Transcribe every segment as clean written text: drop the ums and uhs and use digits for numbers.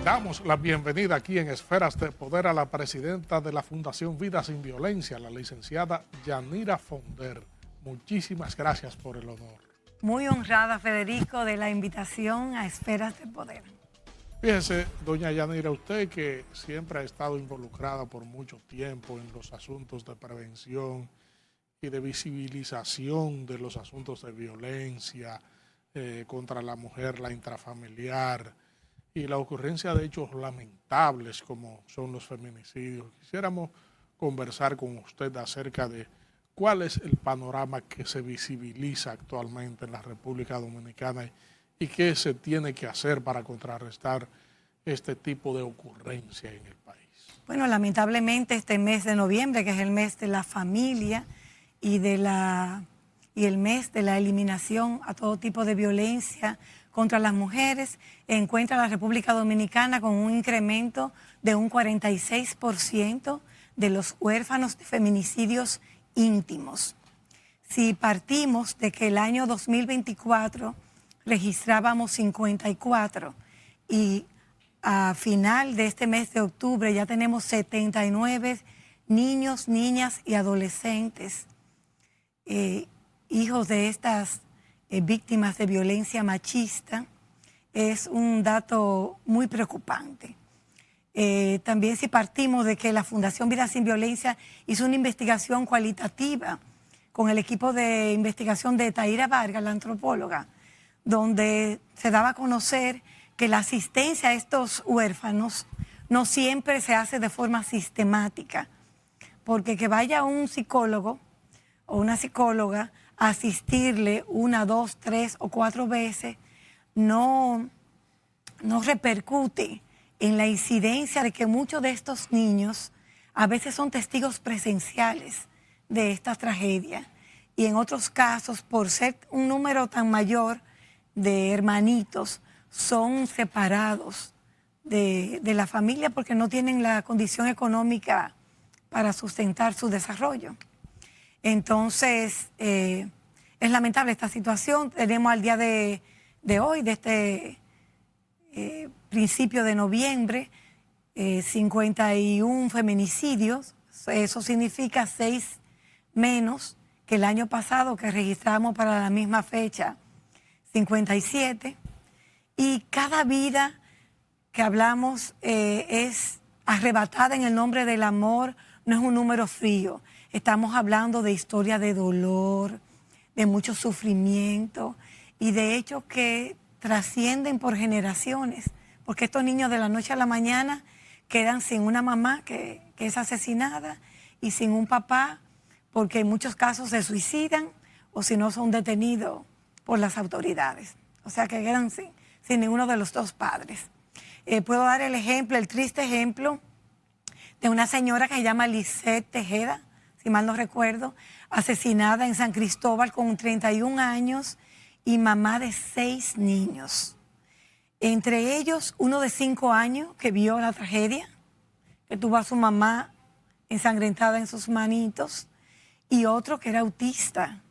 Damos la bienvenida aquí en Esferas de Poder a la presidenta de la Fundación Vida Sin Violencia, la licenciada Yanira Fonder. Muchísimas gracias por el honor. Muy honrada, Federico, de la invitación a Esferas de Poder. Fíjese, doña Yanira, usted que siempre ha estado involucrada por mucho tiempo en los asuntos de prevención y de visibilización de los asuntos de violencia contra la mujer, la intrafamiliar, y la ocurrencia de hechos lamentables como son los feminicidios. Quisiéramos conversar con usted acerca de cuál es el panorama que se visibiliza actualmente en la República Dominicana y qué se tiene que hacer para contrarrestar este tipo de ocurrencia en el país. Bueno, lamentablemente este mes de noviembre, que es el mes de la familia y el mes de la eliminación a todo tipo de violencia contra las mujeres, encuentra a la República Dominicana con un incremento de un 46% de los huérfanos de feminicidios íntimos. Si partimos de que el año 2024 registrábamos 54 y a final de este mes de octubre ya tenemos 79 niños, niñas y adolescentes, hijos de estas víctimas de violencia machista, es un dato muy preocupante. También si partimos de que la Fundación Vida Sin Violencia hizo una investigación cualitativa con el equipo de investigación de Taira Vargas, la antropóloga, donde se daba a conocer que la asistencia a estos huérfanos no siempre se hace de forma sistemática, porque que vaya un psicólogo o una psicóloga a asistirle 1, 2, 3 o 4 veces no repercute en la incidencia de que muchos de estos niños a veces son testigos presenciales de esta tragedia y en otros casos, por ser un número tan mayor de hermanitos, son separados de la familia porque no tienen la condición económica para sustentar su desarrollo. Entonces, es lamentable esta situación. Tenemos al día de hoy, de este principio de noviembre, 51 feminicidios. Eso significa 6 menos que el año pasado, que registramos para la misma fecha, 57. Y cada vida que hablamos es arrebatada en el nombre del amor, no es un número frío. Estamos hablando de historia de dolor, de mucho sufrimiento y de hechos que trascienden por generaciones, porque estos niños de la noche a la mañana quedan sin una mamá que es asesinada y sin un papá, porque en muchos casos se suicidan o si no son detenidos por las autoridades. O sea que quedan sin ninguno de los dos padres. Puedo dar el triste ejemplo de una señora que se llama Lisette Tejeda, si mal no recuerdo, asesinada en San Cristóbal con 31 años y mamá de 6 niños. Entre ellos, uno de 5 años que vio la tragedia, que tuvo a su mamá ensangrentada en sus manitos, y otro que era autista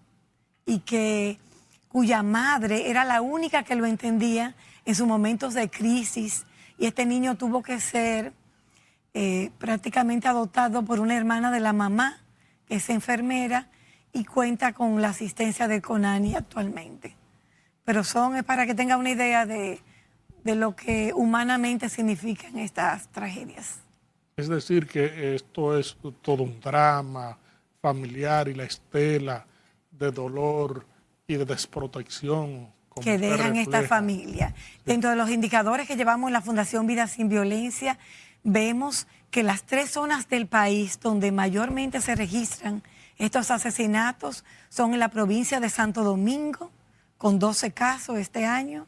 y cuya madre era la única que lo entendía en sus momentos de crisis, y este niño tuvo que ser prácticamente adoptado por una hermana de la mamá, que es enfermera y cuenta con la asistencia del CONANI actualmente. Pero es para que tenga una idea de lo que humanamente significan estas tragedias. Es decir, que esto es todo un drama familiar y la estela de dolor y de desprotección que dejan esta familia. Sí. Dentro de los indicadores que llevamos en la Fundación Vida Sin Violencia, vemos que las 3 zonas del país donde mayormente se registran estos asesinatos son en la provincia de Santo Domingo, con 12 casos este año,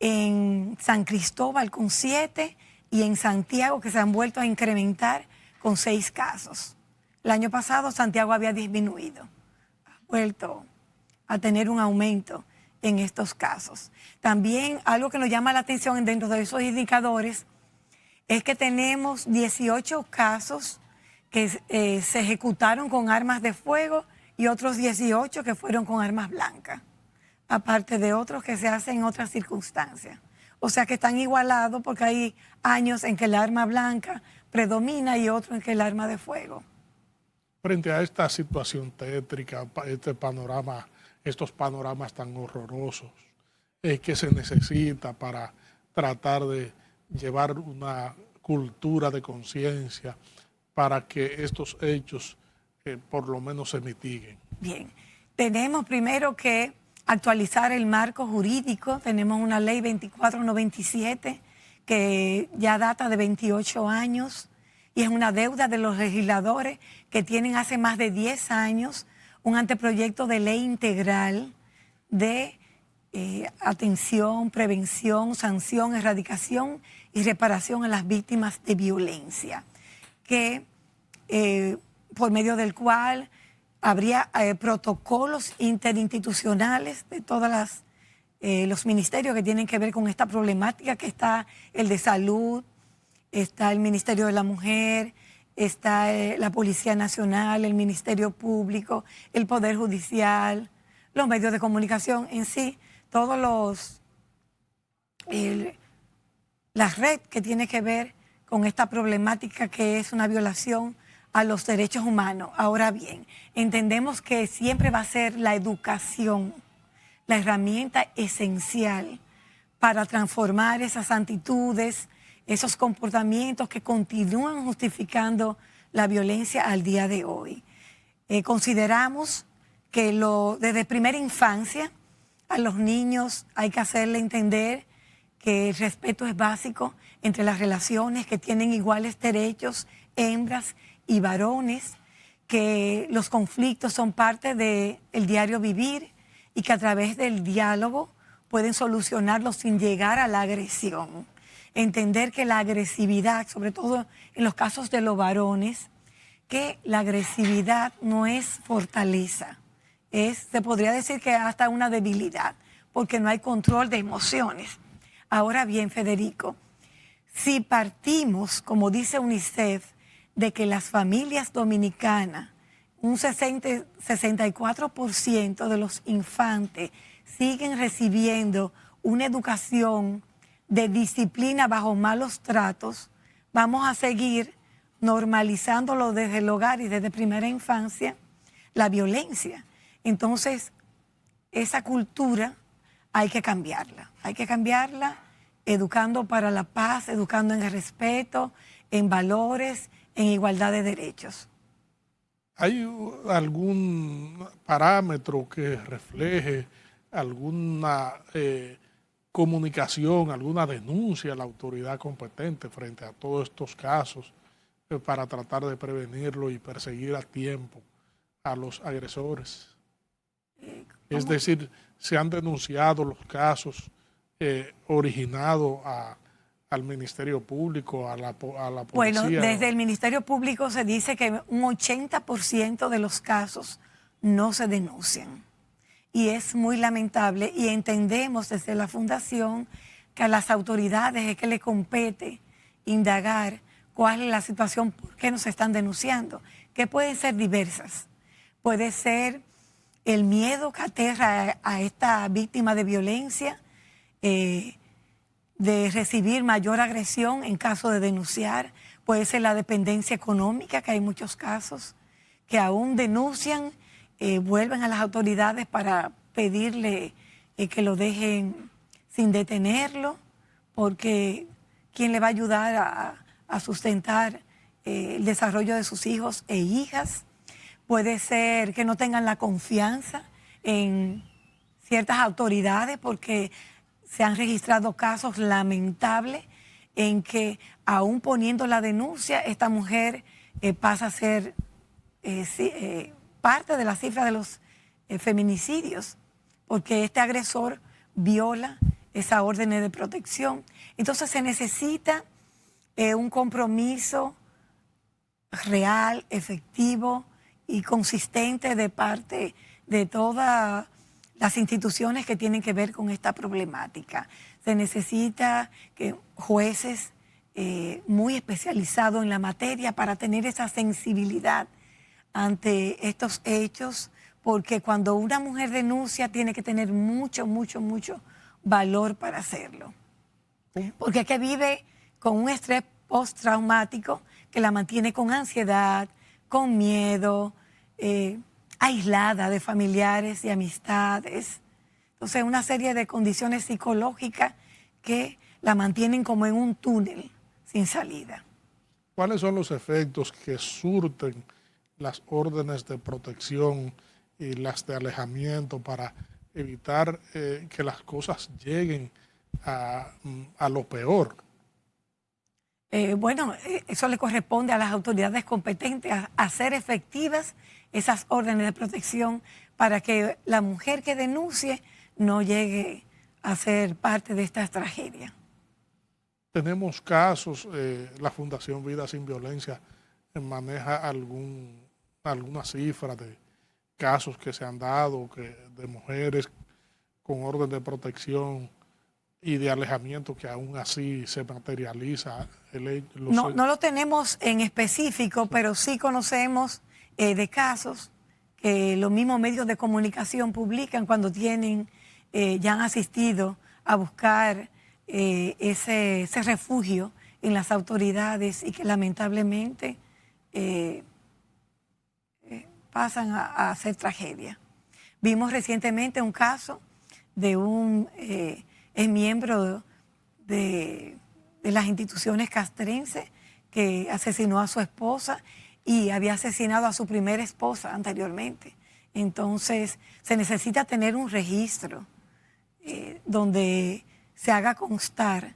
en San Cristóbal con 7 y en Santiago, que se han vuelto a incrementar con 6 casos. El año pasado Santiago había disminuido, ha vuelto a tener un aumento en estos casos. También algo que nos llama la atención dentro de esos indicadores es que tenemos 18 casos que se ejecutaron con armas de fuego y otros 18 que fueron con armas blancas, aparte de otros que se hacen en otras circunstancias. O sea que están igualados porque hay años en que el arma blanca predomina y otros en que el arma de fuego. Frente a esta situación tétrica, estos panoramas tan horrorosos, ¿qué se necesita para tratar de llevar una cultura de conciencia para que estos hechos por lo menos se mitiguen? Bien, tenemos primero que actualizar el marco jurídico. Tenemos una ley 2497 que ya data de 28 años y es una deuda de los legisladores que tienen hace más de 10 años un anteproyecto de ley integral de atención, prevención, sanción, erradicación y reparación a las víctimas de violencia, que por medio del cual habría protocolos interinstitucionales de todos los ministerios que tienen que ver con esta problemática, que está el de salud, está el Ministerio de la Mujer, está la Policía Nacional, el Ministerio Público, el Poder Judicial, los medios de comunicación en sí, todos la red que tiene que ver con esta problemática que es una violación a los derechos humanos. Ahora bien, entendemos que siempre va a ser la educación la herramienta esencial para transformar esas actitudes, esos comportamientos que continúan justificando la violencia al día de hoy. Consideramos que desde primera infancia a los niños hay que hacerle entender que el respeto es básico entre las relaciones, que tienen iguales derechos hembras y varones, que los conflictos son parte del diario vivir y que a través del diálogo pueden solucionarlos sin llegar a la agresión. Entender que la agresividad, sobre todo en los casos de los varones, que la agresividad no es fortaleza, se podría decir que hasta una debilidad, porque no hay control de emociones. Ahora bien, Federico, si partimos, como dice UNICEF, de que las familias dominicanas, un 64% de los infantes siguen recibiendo una educación de disciplina bajo malos tratos, vamos a seguir normalizándolo desde el hogar y desde primera infancia, la violencia. Entonces, esa cultura hay que cambiarla educando para la paz, educando en el respeto, en valores, en igualdad de derechos. ¿Hay algún parámetro que refleje alguna comunicación, alguna denuncia a la autoridad competente frente a todos estos casos para tratar de prevenirlo y perseguir a tiempo a los agresores? Es decir, se han denunciado los casos originados al Ministerio Público, a la policía. Bueno, desde el Ministerio Público se dice que un 80% de los casos no se denuncian. Y es muy lamentable y entendemos desde la Fundación que a las autoridades es que le compete indagar cuál es la situación, por qué no se están denunciando, que pueden ser diversas. Puede ser el miedo que aterra a esta víctima de violencia, de recibir mayor agresión en caso de denunciar. Puede ser la dependencia económica, que hay muchos casos que aún denuncian, vuelven a las autoridades para pedirle que lo dejen sin detenerlo, porque ¿quién le va a ayudar a sustentar el desarrollo de sus hijos e hijas? Puede ser que no tengan la confianza en ciertas autoridades, porque se han registrado casos lamentables en que aún poniendo la denuncia, esta mujer pasa a ser parte de la cifra de los feminicidios, porque este agresor viola esa orden de protección. Entonces se necesita un compromiso real, efectivo y consistente de parte de todas las instituciones que tienen que ver con esta problemática. Se necesita que jueces muy especializados en la materia para tener esa sensibilidad ante estos hechos, porque cuando una mujer denuncia tiene que tener mucho valor para hacerlo. porque es que vive con un estrés postraumático que la mantiene con ansiedad, con miedo, aislada de familiares y amistades. Entonces, una serie de condiciones psicológicas que la mantienen como en un túnel sin salida. ¿Cuáles son los efectos que surten las órdenes de protección y las de alejamiento para evitar que las cosas lleguen a lo peor? Bueno, eso le corresponde a las autoridades competentes a hacer efectivas esas órdenes de protección para que la mujer que denuncie no llegue a ser parte de esta tragedia. Tenemos casos, la Fundación Vida Sin Violencia maneja alguna cifra de casos que se han dado de mujeres con orden de protección y de alejamiento que aún así se materializa. No lo tenemos en específico, pero sí conocemos de casos que los mismos medios de comunicación publican cuando tienen, ya han asistido a buscar ese refugio en las autoridades y que lamentablemente pasan a hacer tragedia. Vimos recientemente un caso de un miembro de las instituciones castrenses que asesinó a su esposa y había asesinado a su primera esposa anteriormente. Entonces, se necesita tener un registro donde se haga constar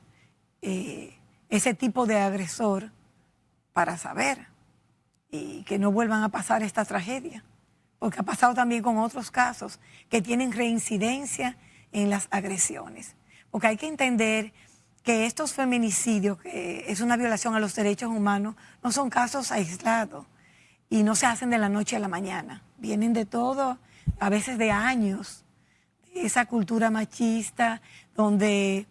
ese tipo de agresor para saber y que no vuelvan a pasar esta tragedia. Porque ha pasado también con otros casos que tienen reincidencia en las agresiones. Porque hay que entender que estos feminicidios, que es una violación a los derechos humanos, no son casos aislados y no se hacen de la noche a la mañana. Vienen de todo, a veces de años, de esa cultura machista donde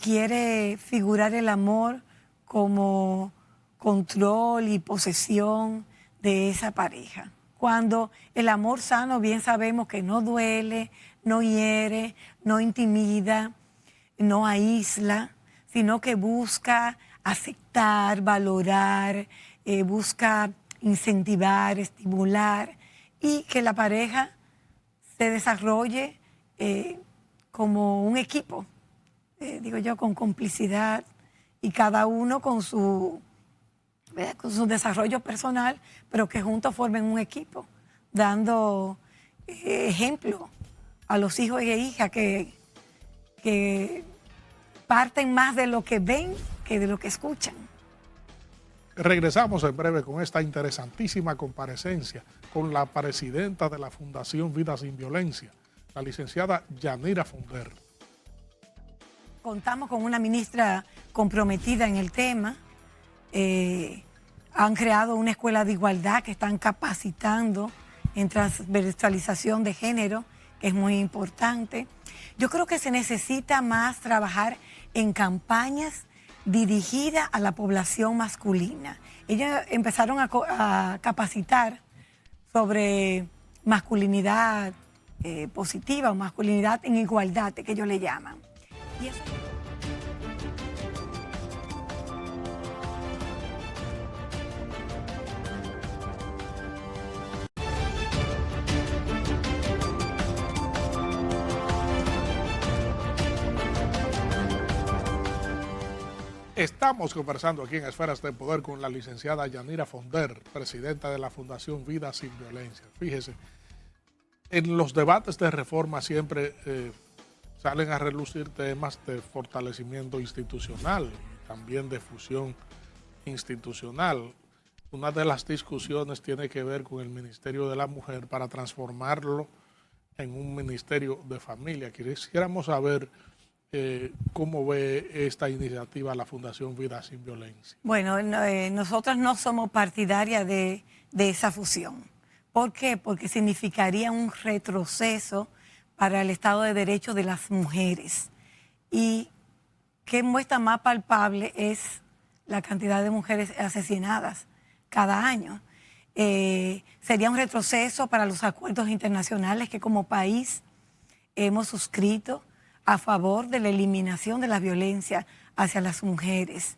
quiere figurar el amor como control y posesión de esa pareja. Cuando el amor sano, bien sabemos que no duele, no hiere, no intimida, no aísla, sino que busca aceptar, valorar, busca incentivar, estimular y que la pareja se desarrolle como un equipo, digo yo, con complicidad y cada uno con su desarrollo personal, pero que juntos formen un equipo, dando ejemplo a los hijos e hijas que parten más de lo que ven que de lo que escuchan. Regresamos en breve con esta interesantísima comparecencia con la presidenta de la Fundación Vida Sin Violencia, la licenciada Yanira Fonder. Contamos con una ministra comprometida en el tema. Han creado una escuela de igualdad que están capacitando en transversalización de género, que es muy importante. Yo creo que se necesita más trabajar en campañas dirigidas a la población masculina. Ellos empezaron a capacitar sobre masculinidad positiva o masculinidad en igualdad, que ellos le llaman. Y eso... Estamos conversando aquí en Esferas de Poder con la licenciada Yanira Fonder, presidenta de la Fundación Vida Sin Violencia. Fíjese, en los debates de reforma siempre salen a relucir temas de fortalecimiento institucional, también de fusión institucional. Una de las discusiones tiene que ver con el Ministerio de la Mujer para transformarlo en un Ministerio de Familia. Quisiéramos saber ¿cómo ve esta iniciativa la Fundación Vida Sin Violencia? Bueno, nosotros no somos partidarias de esa fusión. ¿Por qué? Porque significaría un retroceso para el Estado de Derecho de las mujeres. Y qué muestra más palpable es la cantidad de mujeres asesinadas cada año. Sería un retroceso para los acuerdos internacionales que como país hemos suscrito a favor de la eliminación de la violencia hacia las mujeres.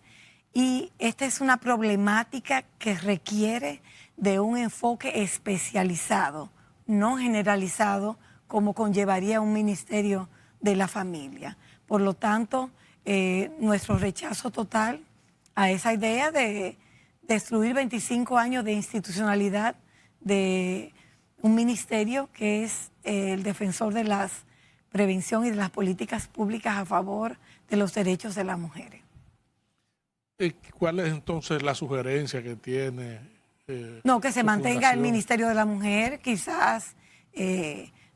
Y esta es una problemática que requiere de un enfoque especializado, no generalizado, como conllevaría un ministerio de la familia. Por lo tanto, nuestro rechazo total a esa idea de destruir 25 años de institucionalidad de un ministerio que es el defensor de la prevención y de las políticas públicas a favor de los derechos de las mujeres. ¿Cuál es entonces la sugerencia que tiene? No, que se mantenga fundación? el Ministerio de la Mujer, quizás,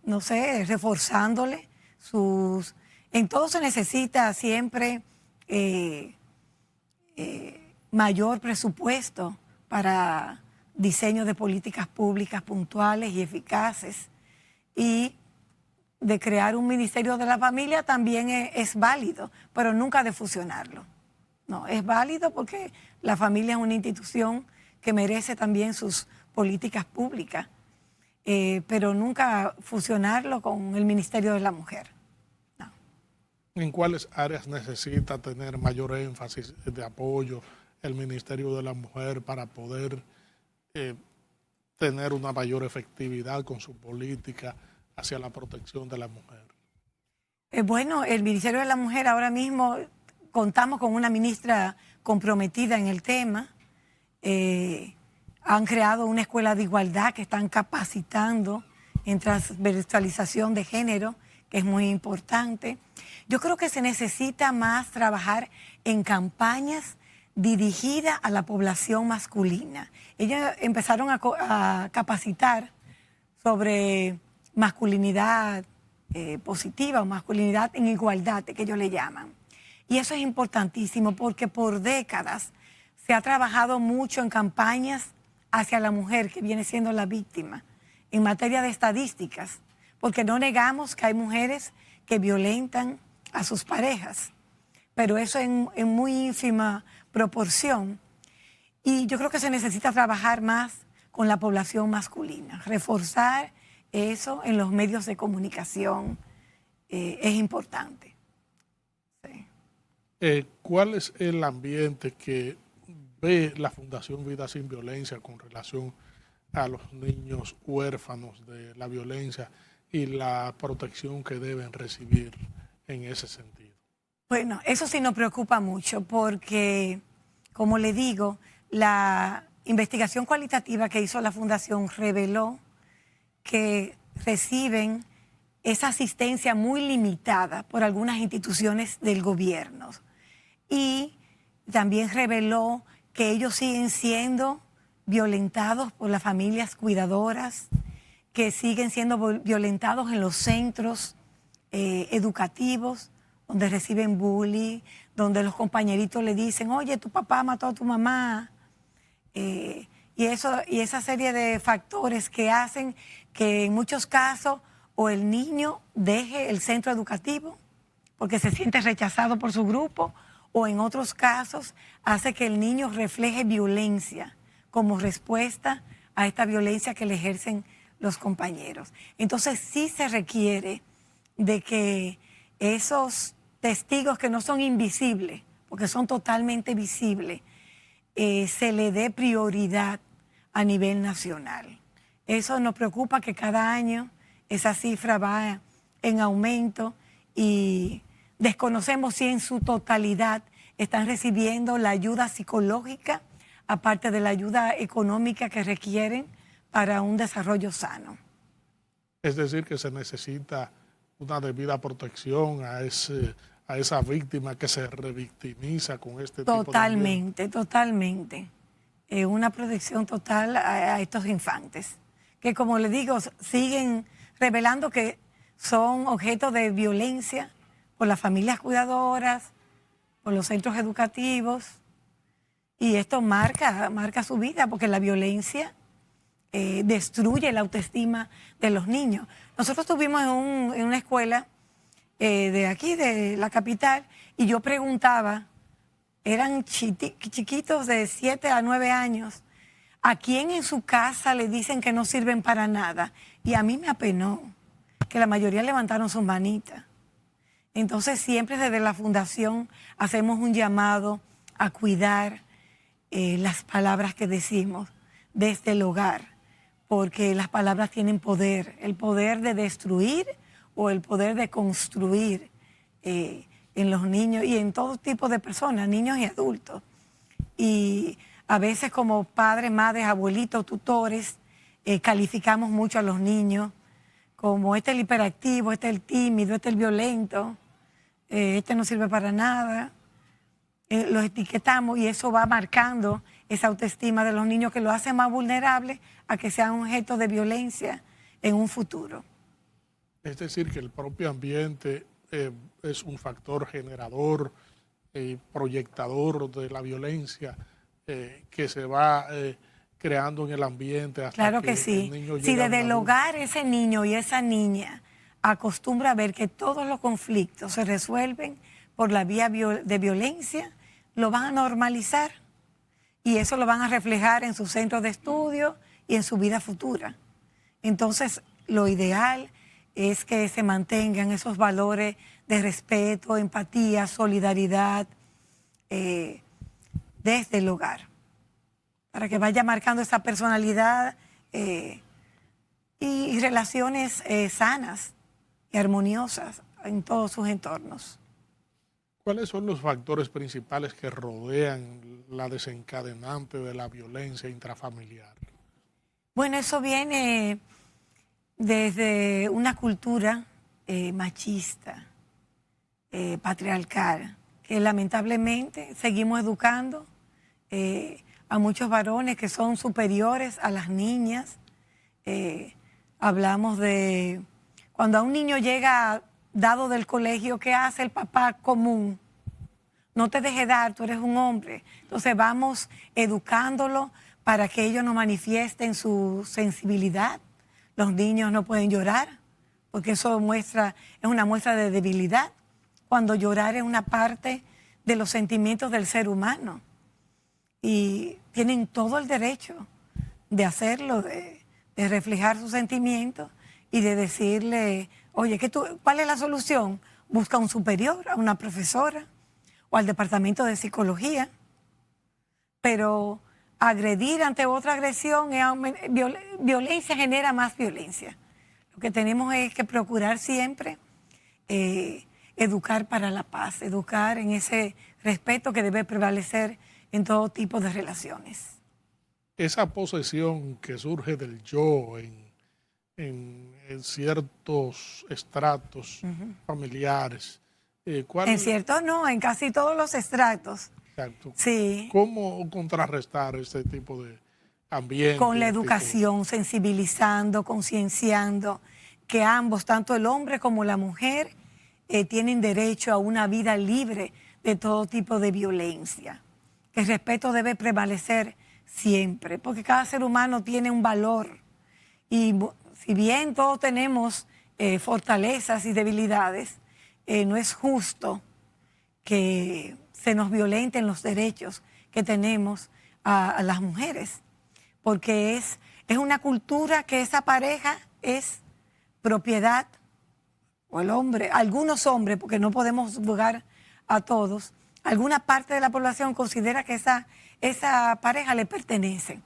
no sé, reforzándole sus... En todo se necesita siempre mayor presupuesto para diseño de políticas públicas puntuales y eficaces. Y de crear un Ministerio de la Familia también es válido, pero nunca de fusionarlo. No, es válido porque la familia es una institución que merece también sus políticas públicas, pero nunca fusionarlo con el Ministerio de la Mujer. No. ¿En cuáles áreas necesita tener mayor énfasis de apoyo el Ministerio de la Mujer para poder tener una mayor efectividad con su política hacia la protección de la mujer? Bueno, el Ministerio de la Mujer ahora mismo contamos con una ministra comprometida en el tema. Han creado una escuela de igualdad que están capacitando en transversalización de género, que es muy importante. Yo creo que se necesita más trabajar en campañas dirigidas a la población masculina. Ellos empezaron a capacitar sobre masculinidad positiva o masculinidad en igualdad, que ellos le llaman. Y eso es importantísimo porque por décadas se ha trabajado mucho en campañas hacia la mujer que viene siendo la víctima en materia de estadísticas, porque no negamos que hay mujeres que violentan a sus parejas, pero eso en muy ínfima proporción. Y yo creo que se necesita trabajar más con la población masculina, reforzar eso en los medios de comunicación es importante. Sí. ¿Cuál es el ambiente que ve la Fundación Vida Sin Violencia con relación a los niños huérfanos de la violencia y la protección que deben recibir en ese sentido? Bueno, eso sí nos preocupa mucho porque, como le digo, la investigación cualitativa que hizo la Fundación reveló que reciben esa asistencia muy limitada por algunas instituciones del gobierno. Y también reveló que ellos siguen siendo violentados por las familias cuidadoras, que siguen siendo violentados en los centros educativos, donde reciben bullying, donde los compañeritos le dicen, oye, tu papá mató a tu mamá. Y esa serie de factores que hacen que en muchos casos o el niño deje el centro educativo porque se siente rechazado por su grupo, o en otros casos hace que el niño refleje violencia como respuesta a esta violencia que le ejercen los compañeros. Entonces sí se requiere de que esos testigos que no son invisibles, porque son totalmente visibles, se le dé prioridad a nivel nacional. Eso nos preocupa, que cada año esa cifra va en aumento y desconocemos si en su totalidad están recibiendo la ayuda psicológica, aparte de la ayuda económica que requieren para un desarrollo sano. Es decir, que se necesita una debida protección a esa víctima que se revictimiza con este tipo de ambiente. Totalmente. Una protección total a estos infantes, que como le digo, siguen revelando que son objeto de violencia por las familias cuidadoras, por los centros educativos, y esto marca su vida, porque la violencia destruye la autoestima de los niños. Nosotros estuvimos en una escuela de aquí, de la capital, y yo preguntaba, eran chiquitos de 7 a 9 años, ¿a quién en su casa le dicen que no sirven para nada? Y a mí me apenó que la mayoría levantaron sus manitas. Entonces siempre desde la fundación hacemos un llamado a cuidar las palabras que decimos desde el hogar, porque las palabras tienen poder, el poder de destruir o el poder de construir en los niños y en todo tipo de personas, niños y adultos. Y a veces como padres, madres, abuelitos, tutores, calificamos mucho a los niños como este es el hiperactivo, este es el tímido, este es el violento, este no sirve para nada. Los etiquetamos y eso va marcando esa autoestima de los niños que lo hace más vulnerables a que sean objeto de violencia en un futuro. Es decir, que el propio ambiente es un factor generador y proyectador de la violencia que se va creando en el ambiente hasta Claro que que sí. el niño Si llega a desde un el adulto. hogar ese niño y esa niña acostumbra a ver que todos los conflictos se resuelven por la vía de violencia, lo van a normalizar y eso lo van a reflejar en sus centros de estudio y en su vida futura. Entonces, lo ideal es que se mantengan esos valores de respeto, empatía, solidaridad desde el hogar, para que vaya marcando esa personalidad y relaciones sanas y armoniosas en todos sus entornos. ¿Cuáles son los factores principales que rodean la desencadenante de la violencia intrafamiliar? Bueno, eso viene desde una cultura machista, patriarcal, que lamentablemente seguimos educando a muchos varones que son superiores a las niñas. Hablamos de cuando a un niño llega dado del colegio, ¿qué hace el papá común? No te dejes dar, tú eres un hombre. Entonces vamos educándolo para que ellos no manifiesten su sensibilidad. Los niños no pueden llorar, porque eso es una muestra de debilidad, cuando llorar es una parte de los sentimientos del ser humano. Y tienen todo el derecho de hacerlo, de reflejar sus sentimientos y de decirle, oye, ¿cuál es la solución? Busca un superior, a una profesora o al departamento de psicología. Pero agredir ante otra agresión, violencia genera más violencia. Lo que tenemos es que procurar siempre educar para la paz, educar en ese respeto que debe prevalecer en todo tipo de relaciones. Esa posesión que surge del yo en ciertos estratos familiares. En cierto no, en casi todos los estratos. Exacto. Sí. ¿Cómo contrarrestar este tipo de ambiente? Con la educación, sensibilizando, concienciando que ambos, tanto el hombre como la mujer, tienen derecho a una vida libre de todo tipo de violencia. Que el respeto debe prevalecer siempre, porque cada ser humano tiene un valor. Y si bien todos tenemos fortalezas y debilidades, no es justo que se nos violenten los derechos que tenemos a las mujeres, porque es una cultura que esa pareja es propiedad, o el hombre, algunos hombres, porque no podemos juzgar a todos, alguna parte de la población considera que esa pareja le pertenece.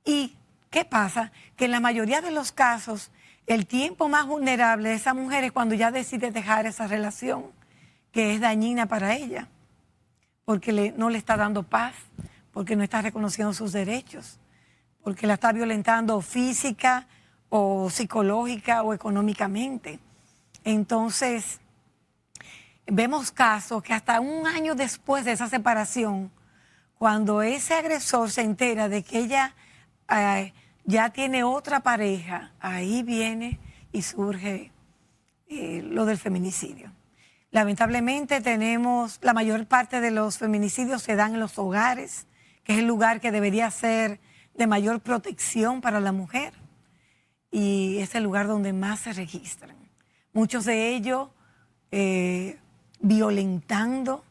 ¿Y qué pasa? Que en la mayoría de los casos, el tiempo más vulnerable de esa mujer es cuando ya decide dejar esa relación, que es dañina para ella, porque no le está dando paz, porque no está reconociendo sus derechos, porque la está violentando física o psicológica o económicamente. Entonces, vemos casos que hasta un año después de esa separación, cuando ese agresor se entera de que ella ya tiene otra pareja, ahí viene y surge lo del feminicidio. Lamentablemente tenemos, la mayor parte de los feminicidios se dan en los hogares, que es el lugar que debería ser de mayor protección para la mujer, y es el lugar donde más se registran. Muchos de ellos violentando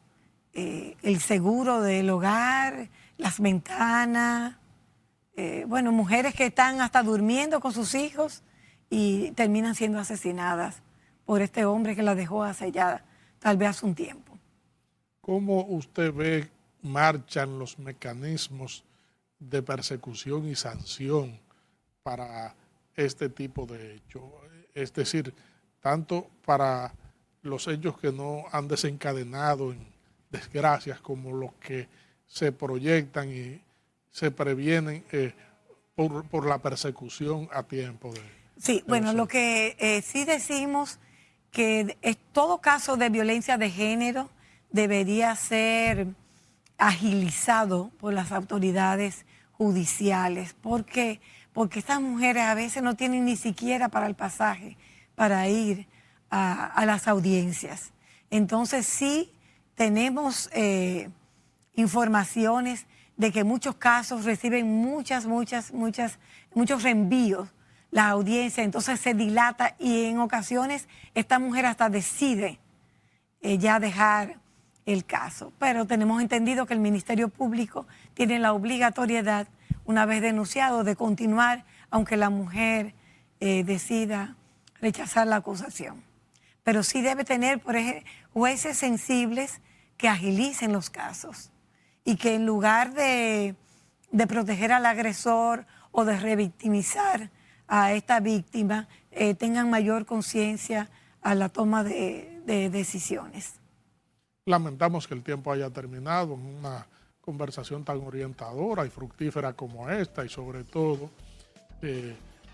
el seguro del hogar, las ventanas, bueno, mujeres que están hasta durmiendo con sus hijos y terminan siendo asesinadas por este hombre que las dejó hace ya tal vez hace un tiempo. ¿Cómo usted ve marchan los mecanismos de persecución y sanción para este tipo de hechos? Es decir, tanto para los hechos que no han desencadenado en desgracias como los que se proyectan y se previenen por la persecución a tiempo. Sí, bueno, lo que sí decimos que es todo caso de violencia de género debería ser agilizado por las autoridades judiciales. ¿Por qué? Porque estas mujeres a veces no tienen ni siquiera para el pasaje para ir a las audiencias. Entonces sí tenemos informaciones de que muchos casos reciben muchos reenvíos la audiencia, entonces se dilata y en ocasiones esta mujer hasta decide ya dejar el caso. Pero tenemos entendido que el Ministerio Público tiene la obligatoriedad, una vez denunciado, de continuar, aunque la mujer decida rechazar la acusación. Pero sí debe tener, por ejemplo, jueces sensibles que agilicen los casos y que en lugar de proteger al agresor o de revictimizar a esta víctima, tengan mayor conciencia a la toma de decisiones. Lamentamos que el tiempo haya terminado en una conversación tan orientadora y fructífera como esta, y sobre todo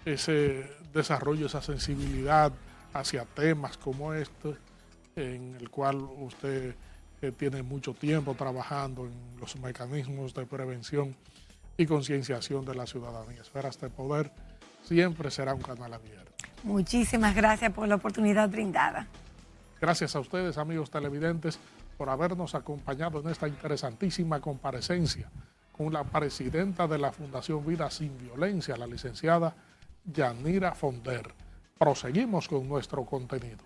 ese desarrollo, esa sensibilidad hacia temas como este, en el cual usted tiene mucho tiempo trabajando en los mecanismos de prevención y concienciación de la ciudadanía. Esferas de Poder siempre será un canal abierto. Muchísimas gracias por la oportunidad brindada. Gracias a ustedes, amigos televidentes, por habernos acompañado en esta interesantísima comparecencia con la presidenta de la Fundación Vida Sin Violencia, la licenciada Yanira Fonder. Proseguimos con nuestro contenido.